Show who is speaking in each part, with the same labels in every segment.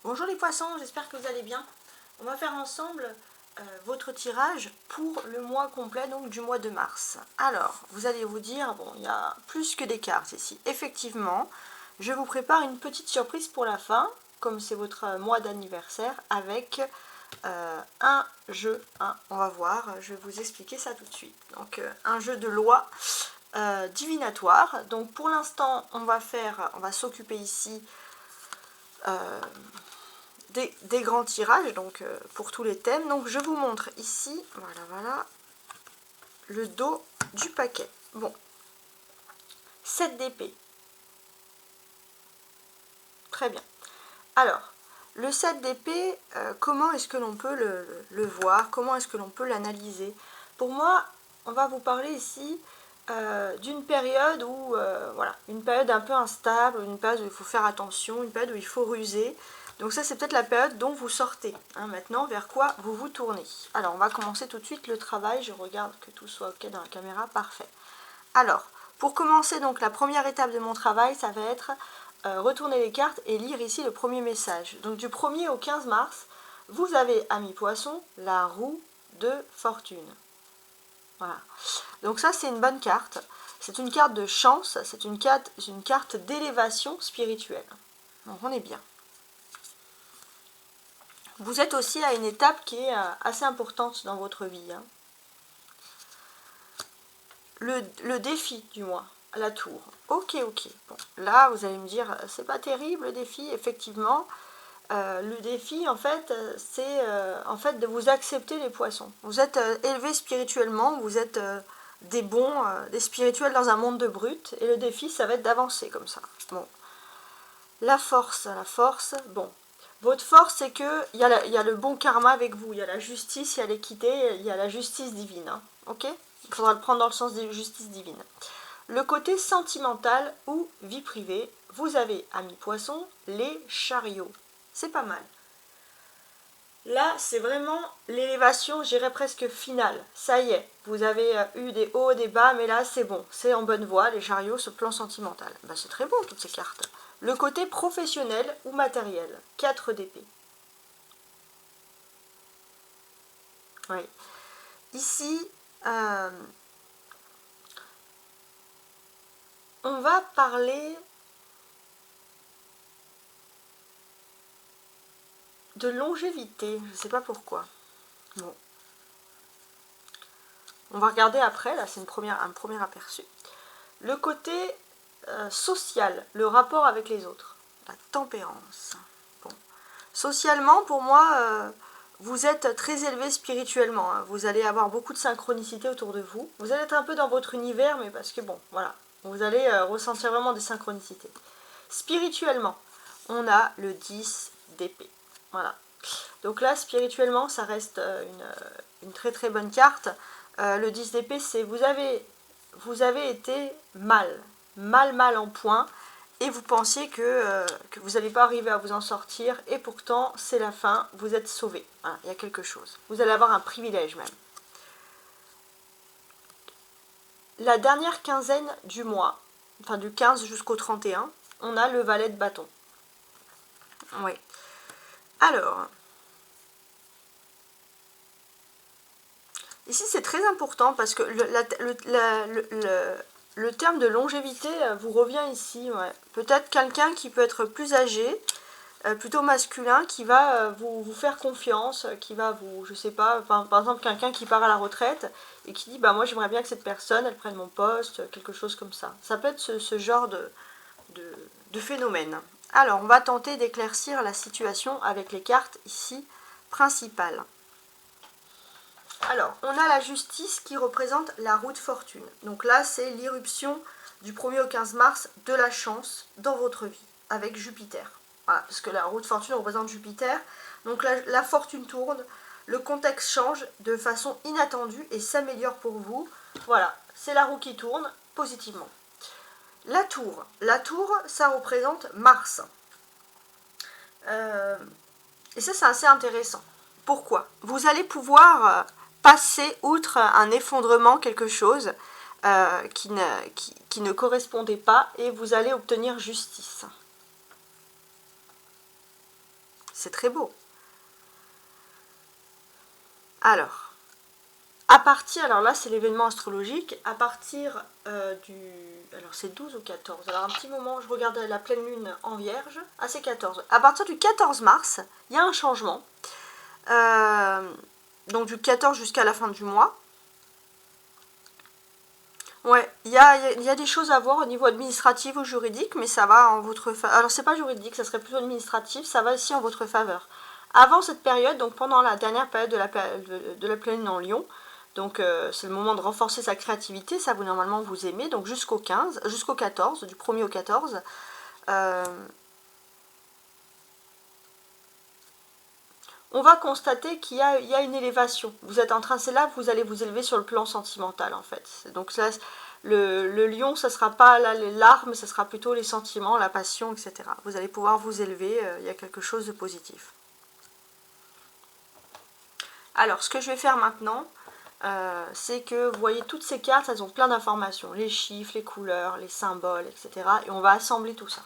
Speaker 1: Bonjour les poissons, j'espère que vous allez bien. On va faire ensemble votre tirage pour le mois complet, donc du mois de mars. Alors, vous allez vous dire, bon, il y a plus que des cartes ici. Effectivement, je vous prépare une petite surprise pour la fin, comme c'est votre mois d'anniversaire, avec un jeu. On va voir, je vais vous expliquer ça tout de suite. Donc, un jeu de loi divinatoire. Donc, pour l'instant, on va s'occuper ici des grands tirages, donc pour tous les thèmes. Donc je vous montre ici, voilà, le dos du paquet. Bon, 7 d'épée. Très bien. Alors, le 7 d'épée, comment est-ce que l'on peut le voir? Comment est-ce que l'on peut l'analyser? Pour moi, on va vous parler ici d'une période où, voilà, une période un peu instable, une période où il faut faire attention, une période où il faut ruser. Donc ça, c'est peut-être la période dont vous sortez. Maintenant, vers quoi vous vous tournez. Alors, on va commencer tout de suite le travail. Je regarde que tout soit OK dans la caméra. Parfait. Alors, pour commencer, donc, la première étape de mon travail, ça va être retourner les cartes et lire ici le premier message. Donc, du 1er au 15 mars, vous avez, amis poissons, la roue de fortune. Voilà. Donc ça, c'est une bonne carte. C'est une carte de chance. C'est une carte d'élévation spirituelle. Donc, on est bien. Vous êtes aussi à une étape qui est assez importante dans votre vie. Le défi du mois, la tour. Ok. Bon, là, vous allez me dire, c'est pas terrible le défi. Effectivement, le défi, en fait, c'est de vous accepter les poissons. Vous êtes élevés spirituellement, vous êtes des bons, des spirituels dans un monde de brutes. Et le défi, ça va être d'avancer comme ça. Bon, la force, bon. Votre force, c'est qu'il y a le bon karma avec vous, il y a la justice, il y a l'équité, il y a la justice divine. Ok? Il faudra le prendre dans le sens de justice divine. Le côté sentimental ou vie privée, vous avez, amis poissons, les chariots. C'est pas mal. Là, c'est vraiment l'élévation, j'irais presque finale. Ça y est, vous avez eu des hauts, des bas, mais là, c'est bon. C'est en bonne voie, les chariots, ce plan sentimental. Ben, c'est très beau, toutes ces cartes. Le côté professionnel ou matériel, 4 d'épée. Oui. Ici, on va parler de longévité. Je ne sais pas pourquoi. Bon. On va regarder après, là c'est un premier aperçu. Le côté social, le rapport avec les autres, la tempérance. Bon. Socialement, pour moi, vous êtes très élevé spirituellement. Vous allez avoir beaucoup de synchronicité autour de vous. Vous allez être un peu dans votre univers, mais parce que bon, voilà, vous allez ressentir vraiment des synchronicités. Spirituellement, on a le 10 d'épée. Voilà. Donc là, spirituellement, ça reste une très très bonne carte. Le 10 d'épée, c'est vous avez été mal en point, et vous pensiez que vous n'allez pas arriver à vous en sortir, et pourtant, c'est la fin, vous êtes sauvé. Voilà, il y a quelque chose. Vous allez avoir un privilège même. La dernière quinzaine du mois, enfin du 15 jusqu'au 31, on a le valet de bâton. Oui. Alors, ici c'est très important parce que le terme de longévité vous revient ici. Ouais. Peut-être quelqu'un qui peut être plus âgé, plutôt masculin, qui va vous faire confiance, qui va vous, je sais pas, par exemple quelqu'un qui part à la retraite et qui dit bah moi j'aimerais bien que cette personne elle prenne mon poste, quelque chose comme ça. Ça peut être ce genre de phénomène. Alors on va tenter d'éclaircir la situation avec les cartes ici principales. Alors, on a la justice qui représente la roue de fortune. Donc là, c'est l'irruption du 1er au 15 mars de la chance dans votre vie, avec Jupiter. Voilà, parce que la roue de fortune représente Jupiter. Donc la fortune tourne, le contexte change de façon inattendue et s'améliore pour vous. Voilà, c'est la roue qui tourne positivement. La tour, ça représente Mars. Et ça, c'est assez intéressant. Pourquoi? Vous allez pouvoir passer outre un effondrement, quelque chose qui ne correspondait pas, et vous allez obtenir justice. c'est très beau. Alors, à partir, alors là c'est l'événement astrologique, à partir alors c'est 12 ou 14, alors un petit moment, je regarde la pleine lune en vierge, ah c'est 14, à partir du 14 mars, il y a un changement, donc du 14 jusqu'à la fin du mois. Ouais, il y a des choses à voir au niveau administratif ou juridique, mais ça va en votre faveur. Alors c'est pas juridique, ça serait plutôt administratif, ça va aussi en votre faveur. Avant cette période, donc pendant la dernière période de la pleine lune en Lion, donc c'est le moment de renforcer sa créativité, ça vous normalement vous aimez, donc jusqu'au 15, jusqu'au 14, du 1er au 14. On va constater qu'il y a une élévation. Vous êtes en train, c'est là que vous allez vous élever sur le plan sentimental en fait. Donc là, le lion, ça ne sera pas là, les larmes, ça sera plutôt les sentiments, la passion, etc. Vous allez pouvoir vous élever, il y a quelque chose de positif. Alors, ce que je vais faire maintenant, c'est que vous voyez toutes ces cartes, elles ont plein d'informations. Les chiffres, les couleurs, les symboles, etc. Et on va assembler tout ça.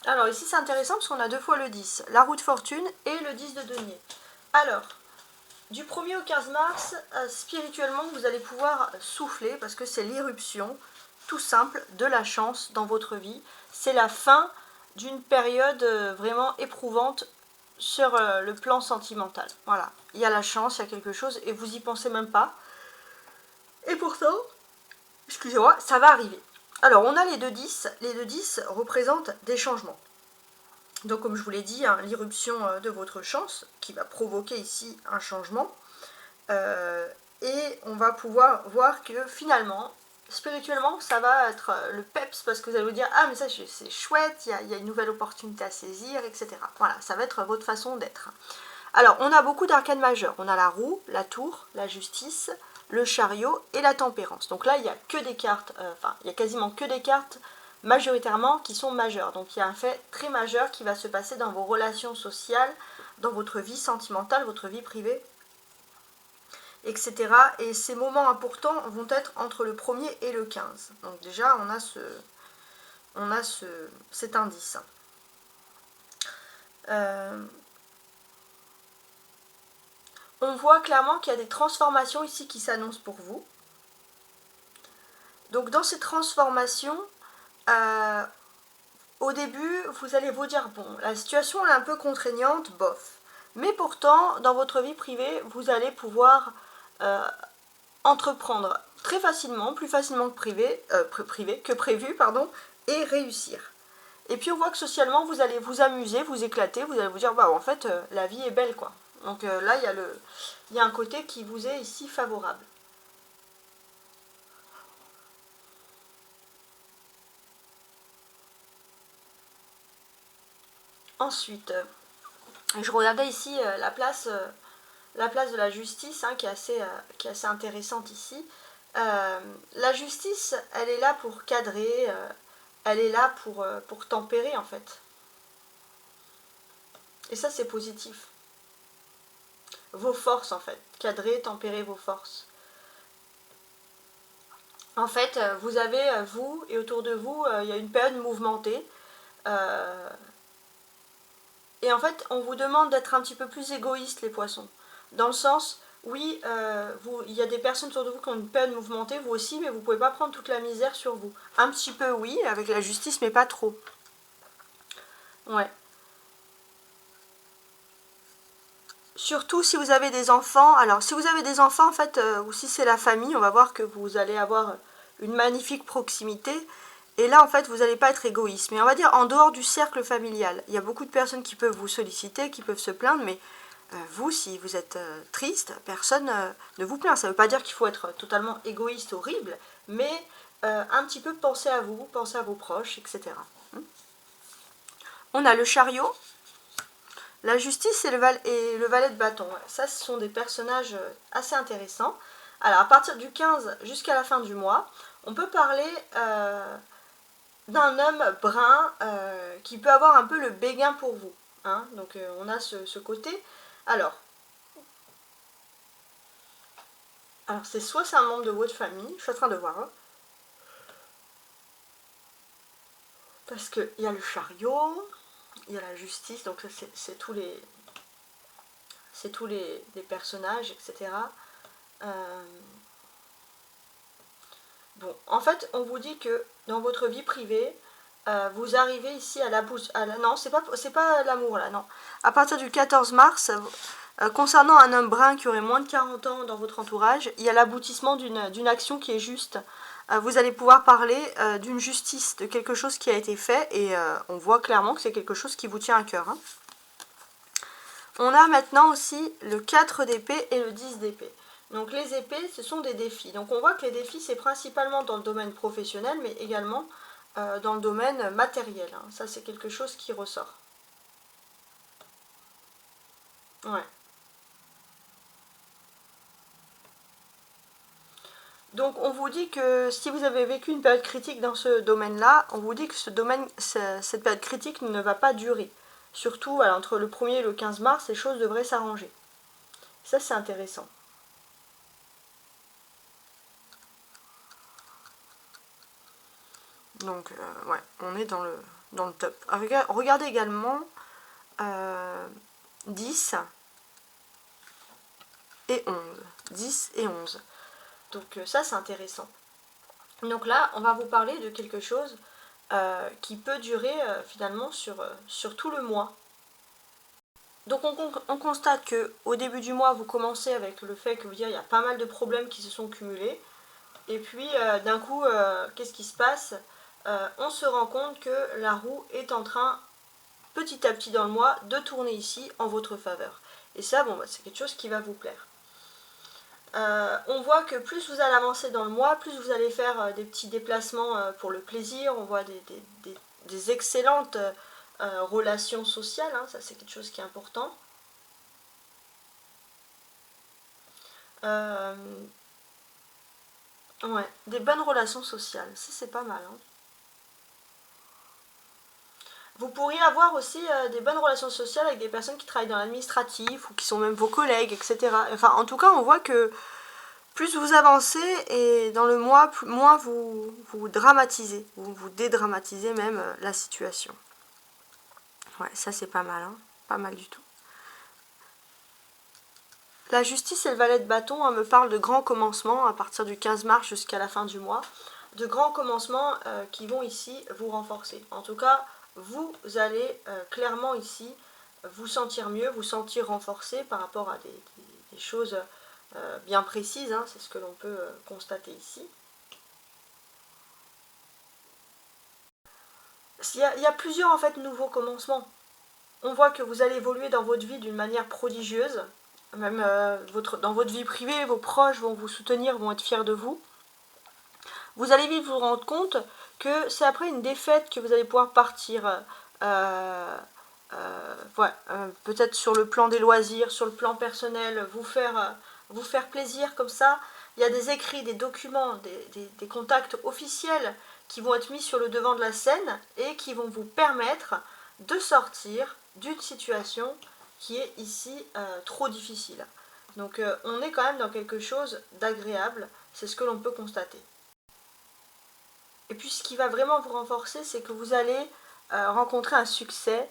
Speaker 1: Alors ici c'est intéressant parce qu'on a deux fois le 10, la roue de fortune et le 10 de denier. Alors, du 1er au 15 mars, spirituellement vous allez pouvoir souffler parce que c'est l'irruption, tout simple, de la chance dans votre vie. C'est la fin d'une période vraiment éprouvante sur le plan sentimental. Voilà, il y a la chance, il y a quelque chose et vous y pensez même pas. Et pourtant, excusez-moi, ça va arriver. Alors on a les 2-10, les 2-10 représentent des changements. Donc comme je vous l'ai dit, hein, l'irruption de votre chance qui va provoquer ici un changement. Et on va pouvoir voir que finalement, spirituellement, ça va être le peps parce que vous allez vous dire « Ah mais ça c'est chouette, il y a une nouvelle opportunité à saisir, etc. » Voilà, ça va être votre façon d'être. Alors on a beaucoup d'arcanes majeures. On a la roue, la tour, la justice, le chariot et la tempérance. Donc là, il n'y a que des cartes, il y a quasiment que des cartes majoritairement qui sont majeures. Donc il y a un fait très majeur qui va se passer dans vos relations sociales, dans votre vie sentimentale, votre vie privée, etc. Et ces moments importants vont être entre le 1er et le 15. Donc déjà, on a cet indice. On voit clairement qu'il y a des transformations ici qui s'annoncent pour vous. Donc dans ces transformations, au début, vous allez vous dire, bon, la situation est un peu contraignante, bof. Mais pourtant, dans votre vie privée, vous allez pouvoir entreprendre très facilement, plus facilement que prévu, pardon, et réussir. Et puis on voit que socialement, vous allez vous amuser, vous éclater, vous allez vous dire, bah en fait, la vie est belle, quoi. Donc là, il y a un côté qui vous est ici favorable. Ensuite, je regardais ici la place de la justice, hein, qui est assez intéressante ici. La justice, elle est là pour cadrer, elle est là pour tempérer en fait. Et ça c'est positif. Vos forces en fait, cadrer, tempérer vos forces. En fait, vous avez, vous, et autour de vous, il y a une période mouvementée. Et en fait, on vous demande d'être un petit peu plus égoïste, les poissons. Dans le sens, oui, il y a des personnes autour de vous qui ont une période mouvementée, vous aussi, mais vous ne pouvez pas prendre toute la misère sur vous. Un petit peu, oui, avec la justice, mais pas trop. Ouais. Surtout si vous avez des enfants. Alors, si vous avez des enfants, en fait, ou si c'est la famille, on va voir que vous allez avoir une magnifique proximité. Et là, en fait, vous n'allez pas être égoïste. Mais on va dire en dehors du cercle familial. Il y a beaucoup de personnes qui peuvent vous solliciter, qui peuvent se plaindre, mais vous, si vous êtes triste, personne ne vous plaint. Ça ne veut pas dire qu'il faut être totalement égoïste, horrible, mais un petit peu penser à vous, penser à vos proches, etc. On a le chariot, la justice et le valet de bâton. Ça, ce sont des personnages assez intéressants. Alors, à partir du 15 jusqu'à la fin du mois, on peut parler d'un homme brun qui peut avoir un peu le béguin pour vous. Hein. Donc, on a ce côté. Alors c'est soit c'est un membre de votre famille, je suis en train de voir, hein, parce qu'il y a le chariot, Il y a la justice, donc c'est tous les... C'est tous les personnages, etc. Bon, en fait, on vous dit que dans votre vie privée, vous arrivez ici à la bouche... non, c'est pas l'amour, là, non. À partir du 14 mars, concernant un homme brun qui aurait moins de 40 ans dans votre entourage, il y a l'aboutissement d'une action qui est juste. Vous allez pouvoir parler d'une justice, de quelque chose qui a été fait, et on voit clairement que c'est quelque chose qui vous tient à cœur. Hein. On a maintenant aussi le 4 d'épée et le 10 d'épée. Donc les épées, ce sont des défis. Donc on voit que les défis, c'est principalement dans le domaine professionnel, mais également dans le domaine matériel. Hein. Ça, c'est quelque chose qui ressort. Ouais. Donc on vous dit que si vous avez vécu une période critique dans ce domaine-là, on vous dit que cette période critique ne va pas durer. Surtout entre le 1er et le 15 mars, les choses devraient s'arranger. Ça, c'est intéressant. Donc, ouais, on est dans le top. Regardez également 10 et 11. 10 et 11. Donc, ça, c'est intéressant. Donc là, on va vous parler de quelque chose qui peut durer finalement sur tout le mois. Donc on constate qu'au début du mois, vous commencez avec le fait que vous dire il y a pas mal de problèmes qui se sont cumulés. Et puis d'un coup, qu'est-ce qui se passe? On se rend compte que la roue est en train, petit à petit dans le mois, de tourner ici en votre faveur. Et ça, bon, c'est quelque chose qui va vous plaire. On voit que plus vous allez avancer dans le mois, plus vous allez faire des petits déplacements pour le plaisir. On voit des excellentes relations sociales, hein, ça c'est quelque chose qui est important. Ouais, des bonnes relations sociales, ça c'est pas mal. Hein. Vous pourriez avoir aussi des bonnes relations sociales avec des personnes qui travaillent dans l'administratif ou qui sont même vos collègues, etc. Enfin, en tout cas, on voit que plus vous avancez et dans le mois, moins vous dramatisez, vous dédramatisez même la situation. Ouais, ça c'est pas mal, hein. Pas mal du tout. La justice et le valet de bâton me parlent de grands commencements à partir du 15 mars jusqu'à la fin du mois. De grands commencements qui vont ici vous renforcer. En tout cas, vous allez clairement ici vous sentir mieux, vous sentir renforcé par rapport à des choses bien précises. Hein, c'est ce que l'on peut constater ici. Il y a plusieurs en fait nouveaux commencements. On voit que vous allez évoluer dans votre vie d'une manière prodigieuse. Même dans votre vie privée, vos proches vont vous soutenir, vont être fiers de vous. Vous allez vite vous rendre compte que c'est après une défaite que vous allez pouvoir partir. Peut-être sur le plan des loisirs, sur le plan personnel, vous faire plaisir comme ça. Il y a des écrits, des documents, des contacts officiels qui vont être mis sur le devant de la scène et qui vont vous permettre de sortir d'une situation qui est ici trop difficile. Donc on est quand même dans quelque chose d'agréable, c'est ce que l'on peut constater. Et puis ce qui va vraiment vous renforcer, c'est que vous allez rencontrer un succès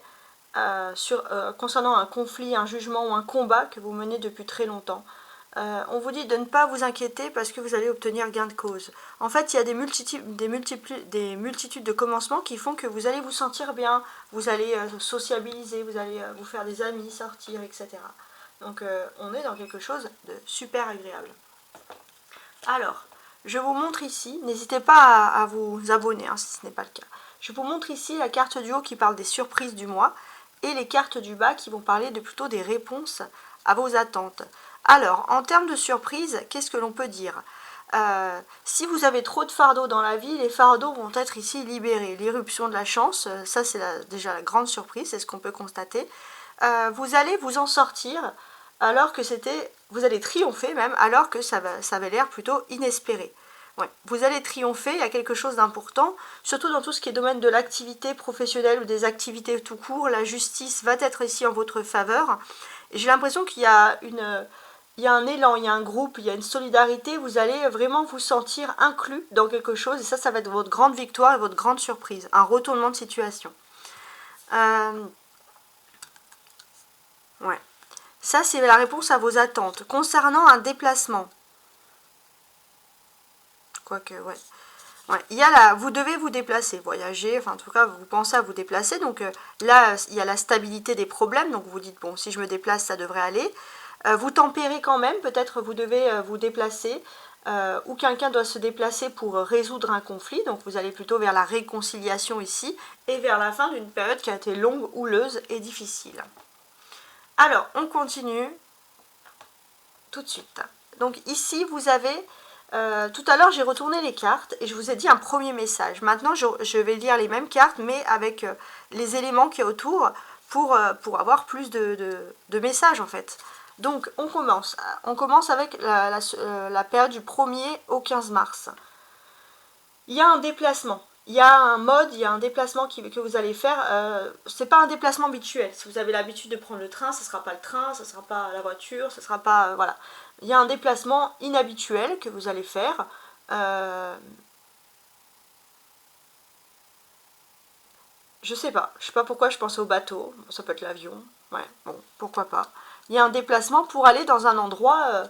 Speaker 1: concernant un conflit, un jugement ou un combat que vous menez depuis très longtemps. On vous dit de ne pas vous inquiéter parce que vous allez obtenir gain de cause. En fait, il y a des multitudes de commencements qui font que vous allez vous sentir bien, vous allez sociabiliser, vous allez vous faire des amis, sortir, etc. Donc on est dans quelque chose de super agréable. Alors, je vous montre ici, n'hésitez pas à vous abonner hein, si ce n'est pas le cas. Je vous montre ici la carte du haut qui parle des surprises du mois et les cartes du bas qui vont parler plutôt des réponses à vos attentes. Alors, en termes de surprise, qu'est-ce que l'on peut dire? Si vous avez trop de fardeaux dans la vie, les fardeaux vont être ici libérés. L'irruption de la chance, ça c'est déjà la grande surprise, c'est ce qu'on peut constater. Vous allez vous en sortir alors que vous allez triompher même, alors que ça avait l'air plutôt inespéré. Ouais, vous allez triompher, il y a quelque chose d'important, surtout dans tout ce qui est domaine de l'activité professionnelle ou des activités tout court, la justice va être ici en votre faveur. J'ai l'impression qu'il y a un élan, il y a un groupe, il y a une solidarité, vous allez vraiment vous sentir inclus dans quelque chose, et ça va être votre grande victoire et votre grande surprise, un retournement de situation. Ouais. Ça, c'est la réponse à vos attentes. Concernant un déplacement. Quoique, ouais. Ouais, il y a vous devez vous déplacer, voyager, enfin en tout cas vous pensez à vous déplacer, donc là il y a la stabilité des problèmes, donc vous dites bon si je me déplace ça devrait aller, vous tempérez quand même, peut-être vous devez vous déplacer, ou quelqu'un doit se déplacer pour résoudre un conflit, donc vous allez plutôt vers la réconciliation ici, et vers la fin d'une période qui a été longue, houleuse et difficile. Alors on continue tout de suite. Donc ici vous avez tout à l'heure, j'ai retourné les cartes et je vous ai dit un premier message. Maintenant, je vais lire les mêmes cartes, mais avec les éléments qui y a autour pour avoir plus de messages, en fait. Donc, on commence. On commence avec la période du 1er au 15 mars. Il y a un déplacement. Il y a un mode, il y a un déplacement que vous allez faire. C'est pas un déplacement habituel. Si vous avez l'habitude de prendre le train, ce ne sera pas le train, ce ne sera pas la voiture, ce ne sera pas... voilà. Il y a un déplacement inhabituel que vous allez faire. Je sais pas. Je sais pas pourquoi je pense au bateau. Ça peut être l'avion. Ouais, bon, pourquoi pas. Il y a un déplacement pour aller dans un endroit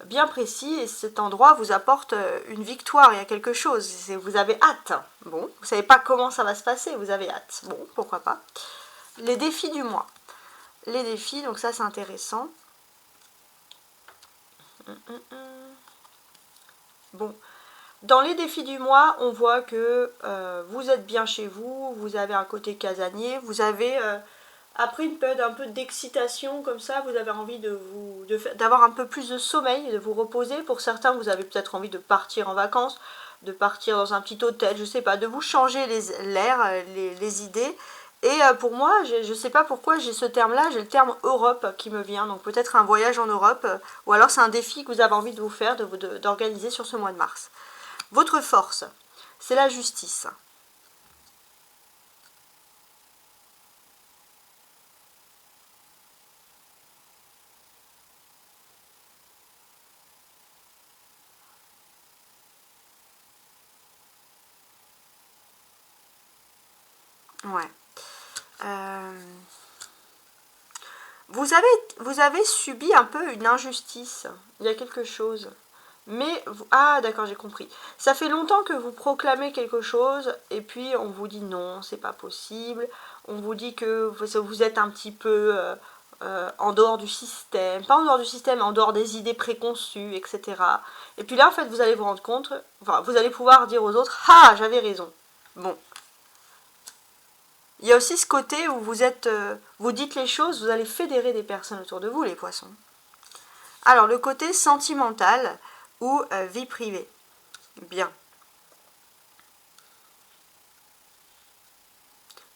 Speaker 1: bien précis et cet endroit vous apporte une victoire, il y a quelque chose, vous avez hâte. Bon, vous savez pas comment ça va se passer, vous avez hâte. Bon, pourquoi pas. Les défis du mois. Les défis, donc ça c'est intéressant. Bon, dans les défis du mois, on voit que vous êtes bien chez vous, vous avez un côté casanier, vous avez... après une période un peu d'excitation comme ça, vous avez envie d'avoir un peu plus de sommeil, de vous reposer. Pour certains, vous avez peut-être envie de partir en vacances, de partir dans un petit hôtel, je sais pas, de vous changer l'air, les idées. Et pour moi, je ne sais pas pourquoi j'ai ce terme-là, j'ai le terme Europe qui me vient, donc peut-être un voyage en Europe, ou alors c'est un défi que vous avez envie de vous faire, d'organiser sur ce mois de mars. Votre force, c'est la justice. Ouais. Vous avez subi un peu une injustice. Il y a quelque chose. Mais, ah d'accord, j'ai compris. Ça fait longtemps que vous proclamez quelque chose et puis on vous dit non, c'est pas possible. On vous dit que vous êtes un petit peu en dehors du système. Pas en dehors du système, en dehors des idées préconçues, etc. Et puis là, en fait, vous allez vous rendre compte, enfin, vous allez pouvoir dire aux autres, ah, j'avais raison. Bon, il y a aussi ce côté où vous dites les choses, vous allez fédérer des personnes autour de vous, les poissons. Alors, le côté sentimental ou vie privée. Bien.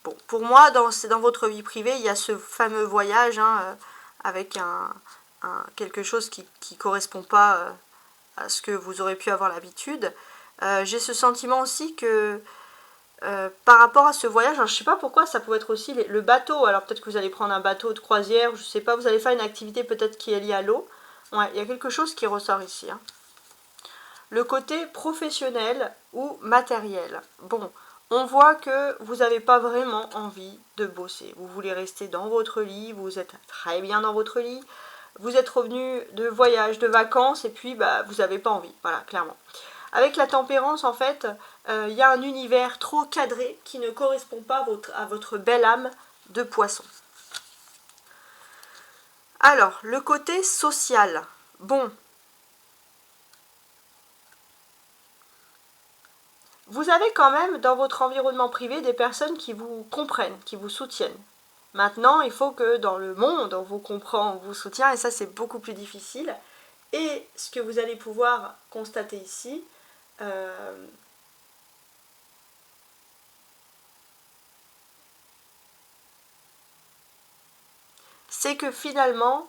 Speaker 1: Bon, pour moi, dans votre vie privée, il y a ce fameux voyage avec quelque chose qui ne correspond pas à ce que vous aurez pu avoir l'habitude. J'ai ce sentiment aussi que par rapport à ce voyage, alors je sais pas pourquoi, ça pourrait être aussi le bateau. Alors peut-être que vous allez prendre un bateau de croisière, je sais pas, vous allez faire une activité peut-être qui est liée à l'eau. Ouais, il y a quelque chose qui ressort ici. Le côté professionnel ou matériel. Bon, on voit que vous n'avez pas vraiment envie de bosser. Vous voulez rester dans votre lit, vous êtes très bien dans votre lit. Vous êtes revenu de voyage, de vacances, et puis bah, vous n'avez pas envie, voilà, clairement. Avec la tempérance, en fait, il y a un univers trop cadré qui ne correspond pas à votre belle âme de poisson. Alors, le côté social. Bon, vous avez quand même dans votre environnement privé des personnes qui vous comprennent, qui vous soutiennent. Maintenant, il faut que dans le monde, on vous comprend, on vous soutient, et ça c'est beaucoup plus difficile. Et ce que vous allez pouvoir constater ici, c'est que finalement,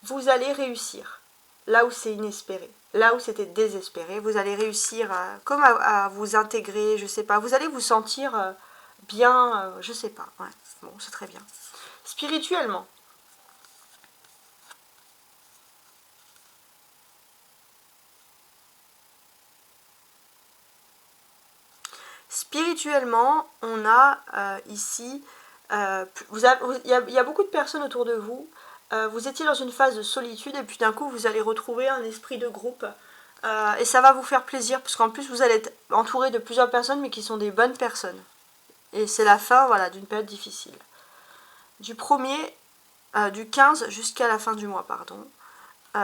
Speaker 1: vous allez réussir. Là où c'est inespéré, là où c'était désespéré, vous allez réussir comme à vous intégrer, je sais pas, vous allez vous sentir bien, je sais pas, ouais, bon, c'est très bien. Spirituellement, Spirituellement, on a ici, il y a beaucoup de personnes autour de vous. Vous étiez dans une phase de solitude et puis d'un coup vous allez retrouver un esprit de groupe et ça va vous faire plaisir parce qu'en plus vous allez être entouré de plusieurs personnes mais qui sont des bonnes personnes. Et c'est la fin, voilà, d'une période difficile. Du 15 jusqu'à la fin du mois, pardon. Il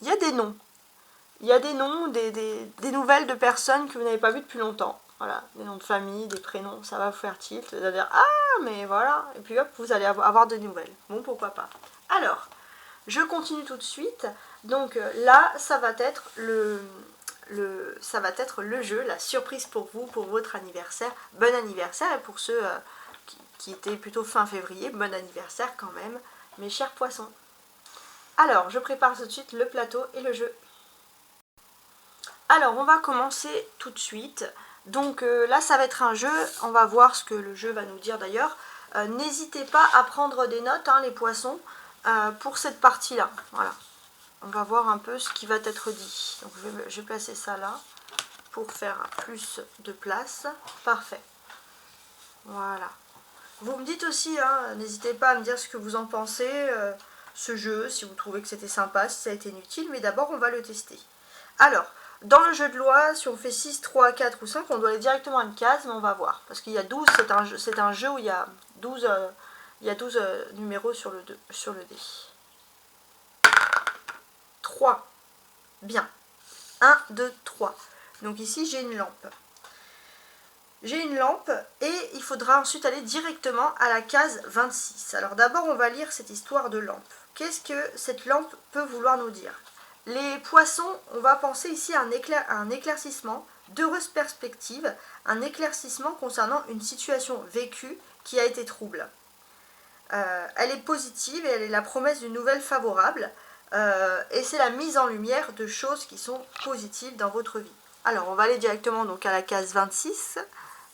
Speaker 1: y a des noms. Il y a des noms, des nouvelles de personnes que vous n'avez pas vues depuis longtemps. Voilà, des noms de famille, des prénoms, ça va vous faire tilt. Vous allez dire, ah, mais voilà. Et puis hop, vous allez avoir des nouvelles. Bon, pourquoi pas. Alors, je continue tout de suite. Donc là, ça va être ça va être le jeu, la surprise pour vous, pour votre anniversaire. Bon anniversaire, et pour ceux qui étaient plutôt fin février, bon anniversaire quand même, mes chers poissons. Alors, je prépare tout de suite le plateau et le jeu. Alors, on va commencer tout de suite. Donc là, ça va être un jeu. On va voir ce que le jeu va nous dire d'ailleurs. N'hésitez pas à prendre des notes, hein, les poissons, pour cette partie-là. Voilà. On va voir un peu ce qui va être dit. Donc, je vais placer ça là pour faire plus de place. Parfait. Voilà. Vous me dites aussi, hein, n'hésitez pas à me dire ce que vous en pensez, ce jeu, si vous trouvez que c'était sympa, si ça a été utile. Mais d'abord, on va le tester. Alors, dans le jeu de loi, si on fait 6, 3, 4 ou 5, on doit aller directement à une case, mais on va voir. Parce qu'il y a 12, c'est un jeu où il y a 12, numéros sur le dé. 3. Bien. 1, 2, 3. Donc ici, j'ai une lampe. J'ai une lampe et il faudra ensuite aller directement à la case 26. Alors d'abord, on va lire cette histoire de lampe. Qu'est-ce que cette lampe peut vouloir nous dire ? Les poissons, on va penser ici à un éclaircissement, d'heureuses perspectives, un éclaircissement concernant une situation vécue qui a été trouble. Elle est positive et elle est la promesse d'une nouvelle favorable. Et c'est la mise en lumière de choses qui sont positives dans votre vie. Alors, on va aller directement donc à la case 26,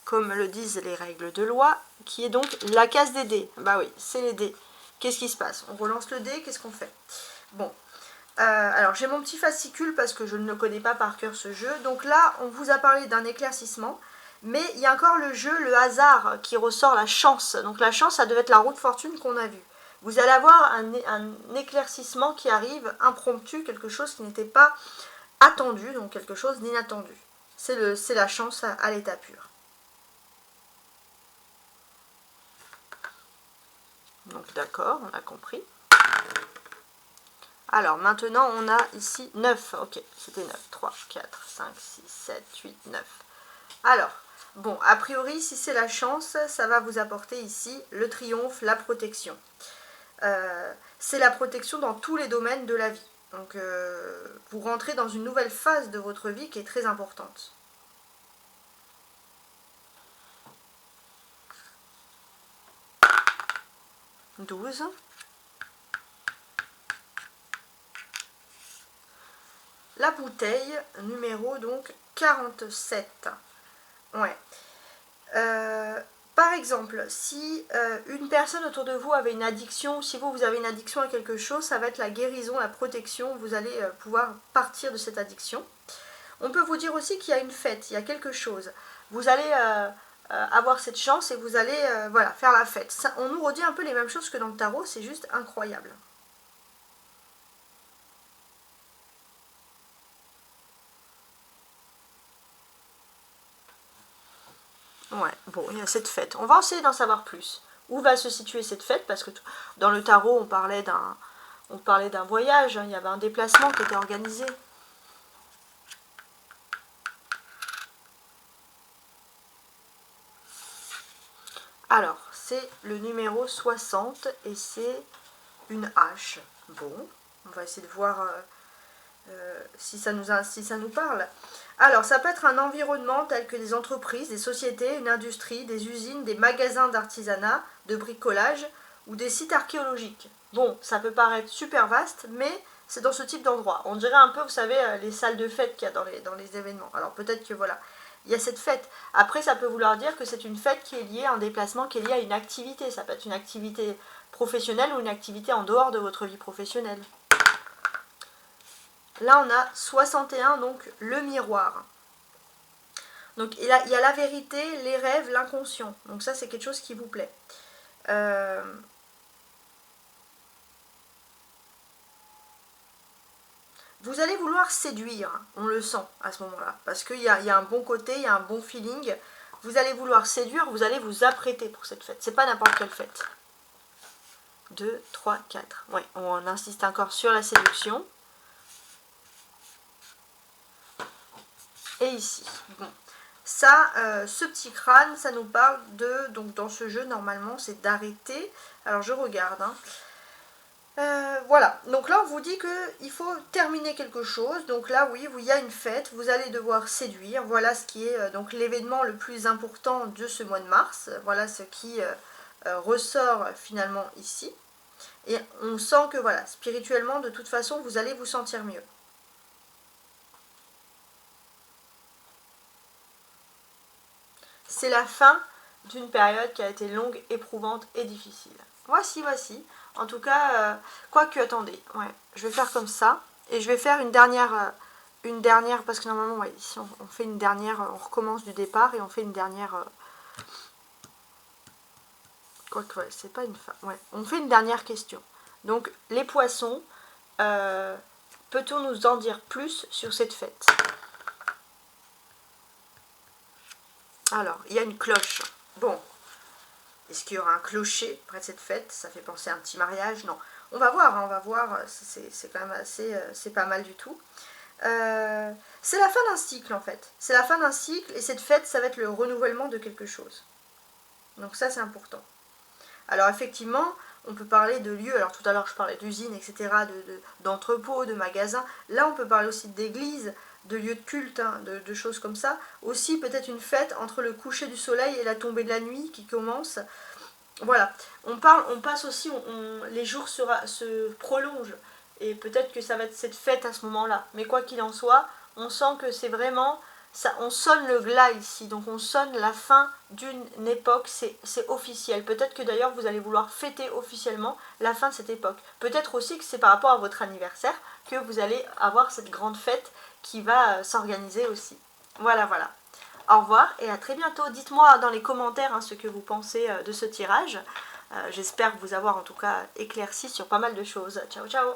Speaker 1: comme le disent les règles de loi, qui est donc la case des dés. Bah oui, c'est les dés. Qu'est-ce qui se passe? On relance le dé, qu'est-ce qu'on fait? Bon. Alors j'ai mon petit fascicule parce que je ne connais pas par cœur ce jeu. Donc là, on vous a parlé d'un éclaircissement. Mais il y a encore le jeu, le hasard, qui ressort, la chance. Donc la chance, ça devait être la roue de fortune qu'on a vue. Vous allez avoir un éclaircissement qui arrive impromptu, quelque chose qui n'était pas attendu, donc quelque chose d'inattendu. C'est la chance à l'état pur. Donc d'accord, on a compris. Alors maintenant on a ici 9, ok, c'était 9, 3, 4, 5, 6, 7, 8, 9. Alors, bon, a priori si c'est la chance, ça va vous apporter ici le triomphe, la protection. C'est la protection dans tous les domaines de la vie. Donc vous rentrez dans une nouvelle phase de votre vie qui est très importante. « 12. La bouteille numéro donc 47. Ouais. Par exemple, si une personne autour de vous avait une addiction, si vous avez une addiction à quelque chose, ça va être la guérison, la protection, vous allez pouvoir partir de cette addiction. On peut vous dire aussi qu'il y a une fête, il y a quelque chose. Vous allez avoir cette chance et vous allez voilà, faire la fête. Ça, on nous redit un peu les mêmes choses que dans le tarot, c'est juste incroyable. Ouais, bon, il y a cette fête. On va essayer d'en savoir plus. Où va se situer cette fête? Parce que dans le tarot, on parlait d'un voyage, hein, il y avait un déplacement qui était organisé. Alors, c'est le numéro 60 et c'est une hache. Bon, on va essayer de voir si ça nous parle. Alors, ça peut être un environnement tel que des entreprises, des sociétés, une industrie, des usines, des magasins d'artisanat, de bricolage ou des sites archéologiques. Bon, ça peut paraître super vaste, mais c'est dans ce type d'endroit. On dirait un peu, vous savez, les salles de fête qu'il y a dans les événements. Alors peut-être que voilà, il y a cette fête. Après, ça peut vouloir dire que c'est une fête qui est liée à un déplacement, qui est lié à une activité. Ça peut être une activité professionnelle ou une activité en dehors de votre vie professionnelle. Là, on a 61, donc le miroir. Donc il y a la vérité, les rêves, l'inconscient. Donc ça c'est quelque chose qui vous plaît. Vous allez vouloir séduire, on le sent à ce moment-là, parce qu'il y a un bon côté, il y a un bon feeling. Vous allez vouloir séduire, vous allez vous apprêter pour cette fête. C'est pas n'importe quelle fête. 2, 3, 4. Oui, on insiste encore sur la séduction. Et ici. Bon. Ça, ce petit crâne, ça nous parle de... Donc dans ce jeu, normalement, c'est d'arrêter. Alors je regarde, hein. Voilà, donc là on vous dit qu'il faut terminer quelque chose. Donc là oui, il y a une fête, vous allez devoir séduire. Voilà ce qui est donc l'événement le plus important de ce mois de mars. Voilà ce qui ressort finalement ici. Et on sent que voilà, spirituellement de toute façon vous allez vous sentir mieux. C'est la fin d'une période qui a été longue, éprouvante et difficile. Voici. En tout cas, quoique, attendez, ouais, je vais faire comme ça. Et je vais faire une dernière, parce que normalement, ouais, ici, on fait une dernière, on recommence du départ et on fait une dernière... quoique, ouais, c'est pas une fin. Ouais, on fait une dernière question. Donc, les poissons, peut-on nous en dire plus sur cette fête? Alors, il y a une cloche. Bon. Est-ce qu'il y aura un clocher près de cette fête? Ça fait penser à un petit mariage? Non. On va voir, hein, on va voir. C'est quand même assez... c'est pas mal du tout. C'est la fin d'un cycle, en fait. C'est la fin d'un cycle, et cette fête, ça va être le renouvellement de quelque chose. Donc ça, c'est important. Alors, effectivement, on peut parler de lieux. Alors, tout à l'heure, je parlais d'usines, etc., d'entrepôts, de magasins. Là, on peut parler aussi d'églises, de lieux de culte, hein, de choses comme ça. Aussi, peut-être une fête entre le coucher du soleil et la tombée de la nuit qui commence. Voilà, on passe aussi, les jours se prolongent. Et peut-être que ça va être cette fête à ce moment-là. Mais quoi qu'il en soit, on sent que c'est vraiment... Ça, on sonne le glas ici, donc on sonne la fin d'une époque, c'est officiel. Peut-être que d'ailleurs vous allez vouloir fêter officiellement la fin de cette époque. Peut-être aussi que c'est par rapport à votre anniversaire que vous allez avoir cette grande fête qui va s'organiser aussi. Voilà. Au revoir et à très bientôt. Dites-moi dans les commentaires hein, ce que vous pensez de ce tirage. J'espère vous avoir en tout cas éclairci sur pas mal de choses. Ciao, ciao!